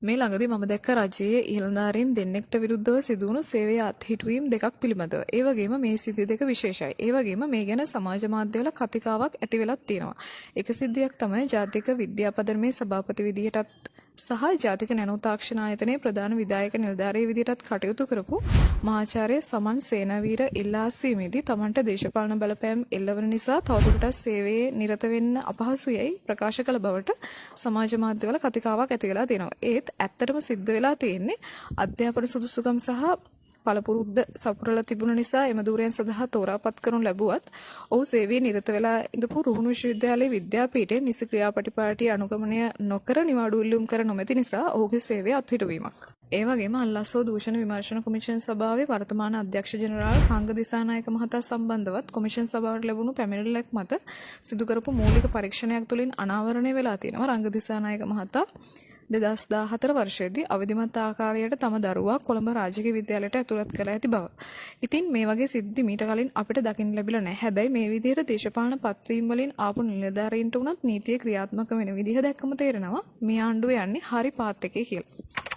මේ ළඟදී මම දැක්ක රජයේ ඉහළධාරීන් දෙන්නෙක්ට විරුද්ධව සිදුවුණු සේවයේ අත්හිටුවීම් දෙකක් පිළිබඳව. ඒ වගේම මේ සිද්ධි දෙක විශේෂයි. ඒ වගේම මේ ගැන සමාජ මාධ්‍යවල කතිකාවක් ඇති වෙලත් තියෙනවා. එක සිද්ධියක් තමයි ජාතික විද්‍යාපදනමේ සභාපති විදියටත් සහ ජාතික නැනෝ තාක්ෂණ ආයතනයේ ප්‍රධාන විධායක නිලධාරී විදියටත් කටයුතු කරපු මහාචාර්ය සමන් සේනවීර ඉල්ලා අස්වීමේදී තමන්ට දේශපාලන බලපෑම් එල්ලවන නිසා තවදුරටත් සේවයේ නිරත වෙන්න අපහසුයයි ප්‍රකාශ කළ බවට සමාජ මාධ්‍යවල කතිකාවක් ඇති වෙලා තියෙනවා. ඒත් ඇත්තටම සිද්ධ වෙලා තියෙන්නේ අධ්‍යාපන සුදුසුකම් සහ පළපුරුද්ද සපුරලා තිබුණ නිසා එම ධූරයන් සඳහා තෝරාපත් කරනු ලැබුවත් ඔහු සේවයේ නිරත වෙලා ඉඳපු රුහුණු විශ්වවිද්‍යාලයේ විද්‍යාපීඨයේ නිසි ක්‍රියාපටිපාටි අනුගමනය නොකර නිවාඩු ඉල්ලුම් කර නොමැති නිසා ඔහුගේ සේවය අත්හිටුවීමක්. ඒ වගේම අල්ලාසෝ දූෂණ විමර්ශන කොමිෂන් සභාවේ වර්තමාන අධ්‍යක්ෂ ජෙනරාල් හංග දිසානායක මහතා සම්බන්ධවත් කොමිෂන් සභාවට ලැබුණු පැමිණිල්ලක් මත සිදු කරපු මූලික පරීක්ෂණයක් තුළින් අනාවරණය වෙලා තියෙනවා. රංග දිසානායක මහතා 2014 වර්ෂයේදී අවදිමත් ආකාරයට තම දරුවා කොළඹ රාජකීය විද්‍යාලයට ඇතුළත් කළ ඇති බව. ඉතින් මේ වගේ සිද්ධි මීට කලින් අපිට දකින්න ලැබිලා නැහැ. හැබැයි මේ විදිහට දේශපාලන පත්වීම් වලින් ආපු නිලධාරීන්ට උනත් නීතිය ක්‍රියාත්මක වෙන විදිහ දැක්කම තේරෙනවා මේ ආණ්ඩුව යන්නේ හරි පාත් එකේ කියලා.